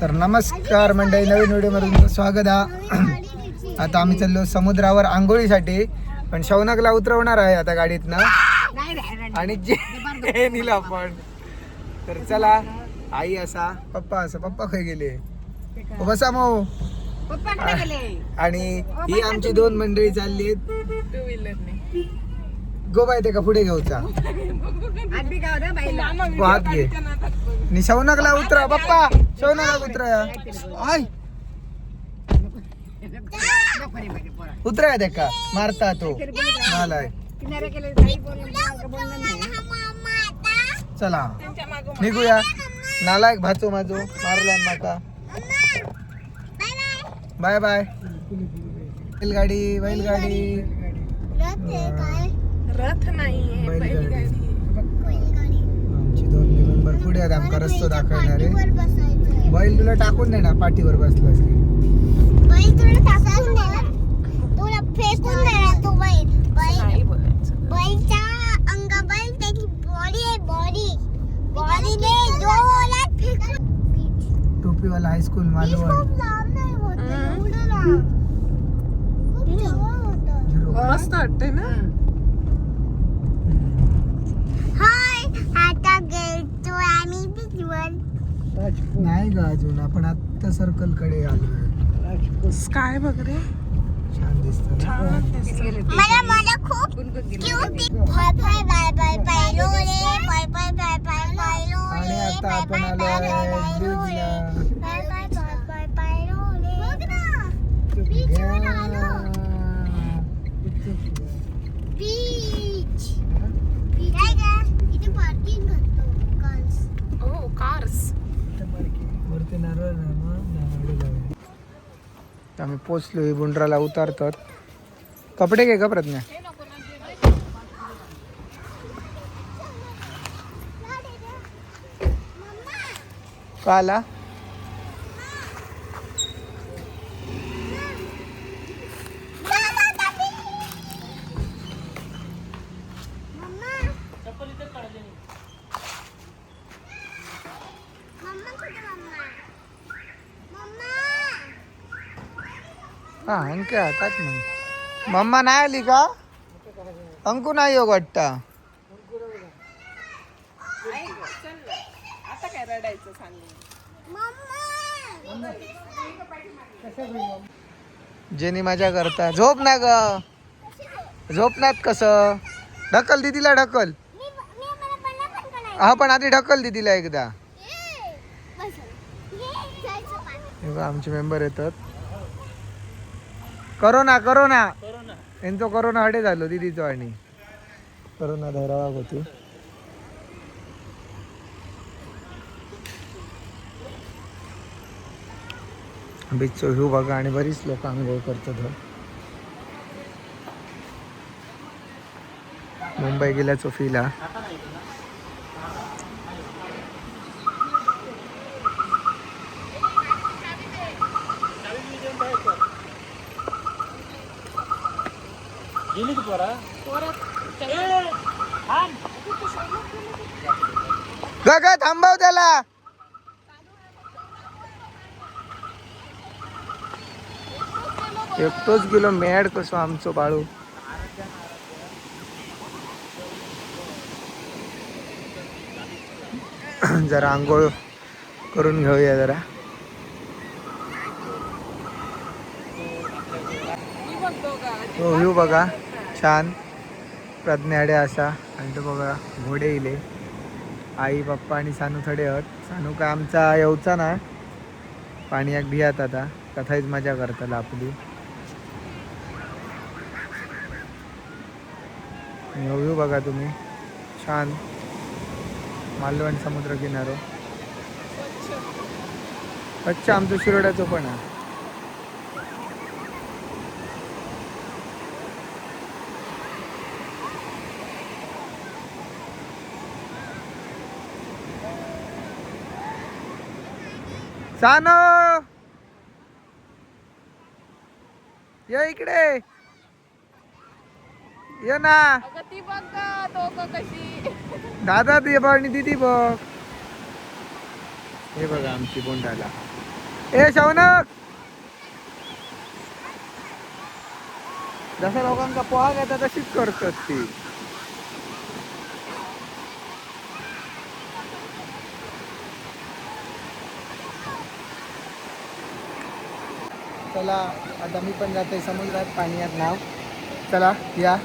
तर नमस्कार मंडळी, नवीन व्हिडिओमध्ये तुमचं स्वागत आहे. आता आम्ही चाललो समुद्रावर आंघोळीसाठी, पण शौनकला उतरवणार आहे आता गाडीतनं आणि जे नेलं आपण. तर चला, आई असा पप्पा असा. पप्पा खाय गेले बसा मग. आणि ही आमची दोन मंडळी चालली आहेत गोबा येते का पुढे घेऊचा हात घे. आणि शौनकला उतरा पप्पा, शौनकला उतरा. आय उतरा येते का मारता तो नालाय. चला निघूया. नालायक भाचो माझो मारला माका. Bye bye. बैलगाडी बैलगाडी रथ नाही बैलगाडी. आमची दोन मेंबर पुढे आहेत, आमका रस्तो दाखवणारे. बैल तुला टाकून दे ना, पाठीवर बसलास की. बैल तुला टाकून देणार, तुला फेकून देणार तो बैल. बैलच्या अंगा बैल त्याची बॉडी आहे, बॉडीने डोळ्यात फेकून. टोपीवाला हायस्कूल मालवण. खूप लांब नाही होत, एवढं लांब. खूप जवळ होतं. मस्त वाटतंय ना. हाय, आता गेलतोय आम्ही बीचवर. नाही ग अजून, आपण आता सर्कल कडे आलोय. स्काय वगैरे छान दिसत. मला खूप cute. Bye bye bye bye bye लोले, bye bye bye bye bye लोले. आणि आता आपण आलोय बीचला. Bye bye bye bye bye लोले. बघ ना, बीचवर आलो. बीच. काय ग? इथे पार्किंग करतो कार्स. ओ कार्स. वरती नारळ आहे ना, नारळ जाऊया. तर आम्ही पोचलोय. बुंड्राला उतारतात. कपडे घे का प्रज्ञा. का आला. हा अंके आताच मग. मम्मा नाही आली का. अंकू नाही योग वाटता. आता काय रडायचं सांग. जेनी मजा करता. झोप ना ग, झोपण्यात कसं. ढकल दीदीला, ढकल. हा पण आधी ढकल दीदीला एकदा. हे बघा आमचे मेंबर येतात. करोना यांचं करोना हडे झालो दीदीचं. आणि करोना धरावाग होती. बीचचा व्ह्यू बघा. आणि बरीच लोक आंघोळ करतात. मुंबई गेल्याचो फील हा. ग थांबव त्याला. एकटोच गेलो मॅड कसो आमचो बाळू. जरा आंघोळ करून घेऊया जरा. तो व्ह्यू बघा छान. प्रज्ञाडे असा. आणि तो बघा घोडे इले. आई पप्पा आणि सानू थोडे आहेत. सानू का आमचा येऊचा ना, पाणी एक भियात आता. कथाच मजा करताला आपली. व्ह्यू बघा तुम्ही छान. मालवण समुद्र किनारो. अच्छा आमचं शिरोड्याचं पण आहे. सानो ये इकडे ये ना. ती बघ दोघं कशी. दादा ती बघ आणि दीदी बघ. हे बघा आमची बोंडाला. ए शौनक, जसं लोकांचा पोहा घेतात तशीच करतात ती. चला आता मी पण जाते समुद्रात, पाण्यात नाव. चला या.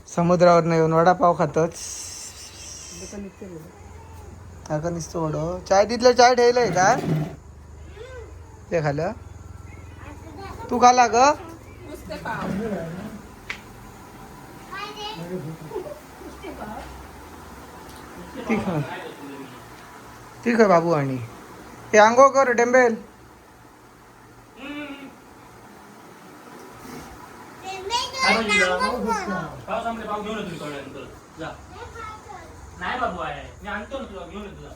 समुद्रावर येऊन वडापाव खातच आता नुसतं वडो चाय तिथलं चाय ठेवलंय का ते खाल्लं तू खाला ग नुसते पाव ठीक आहे बाबू आणि हे आंघोळ कर टेंबेल पाव घेऊन येतो थोड्यानंतर जा नाही बाबू आहे मी आणतो ना तुला घेऊन येतो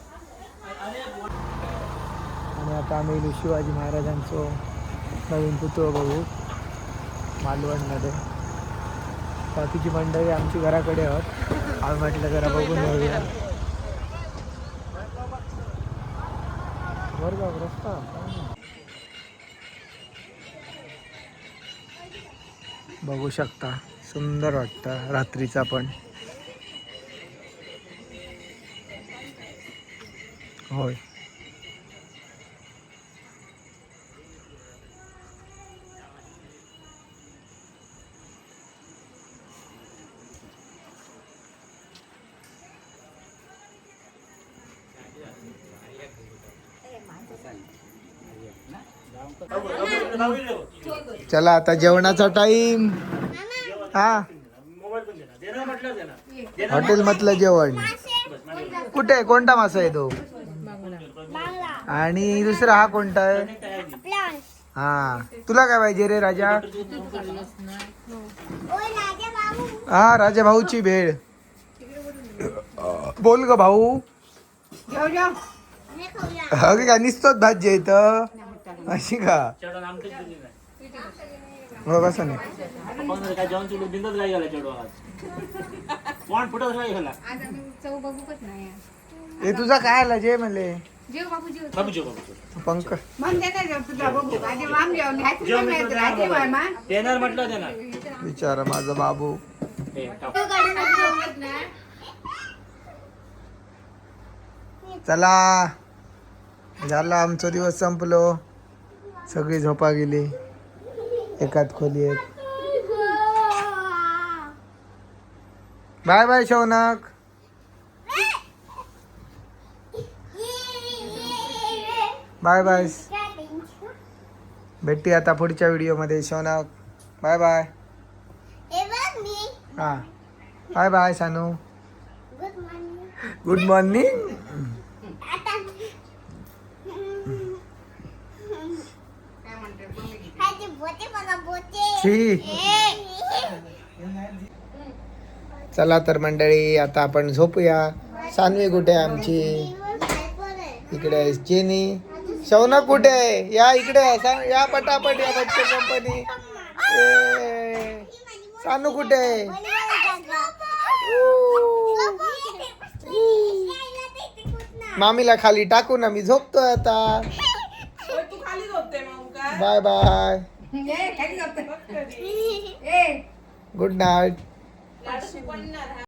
आणि आता आम्ही शिवाजी महाराजांचं नवीन पुतळा बघू मालवणमध्ये बाकीची मंडळी आमची घराकडे आहोत आम्ही म्हटलं जरा बघून येऊया बरं रस्ता बघू शकता सुंदर वाटतं रात्रीचा पण होय चला आता जेवणाचा टाइम हा हॉटेल मधलं जेवण कुठे कोणता मासा आहे तो आणि दुसरा हा कोणता आहे हा तुला काय पाहिजे रे राजा हा राजा भाऊची भेळ बोल ग भाऊ अगे का निसतोच भाजी इथं अशी का हो कसं नाही काय जेवण चुलू बिंदच काय गेला चेडू कोण फुटत काय गेला हे तुझा काय आला जे म्हणले बाबू जेव पंकज देणार म्हटलं देणार बिचारा माझा बाबू चला झाला आमचा दिवस संपलो सगळी झोपा गेली एकात खोली एक bye bye Shaunak bye bye भेटी आता पुढच्या व्हिडिओमध्ये शौनक बाय बाय हा bye bye Sanu good morning चला तर मंडळी आता आपण झोपूया सानवी कुठे आहे आमची इकडे आहे जेनी शौनक कुठे आहे या इकडे आहे या पटापट या बच्चे कंपनी सानू कुठे आहे मामीला खाली टाकू ना मी झोपतोय आता तू खाली झोपते मग काय बाय बाय गुड नाईट लाडू पण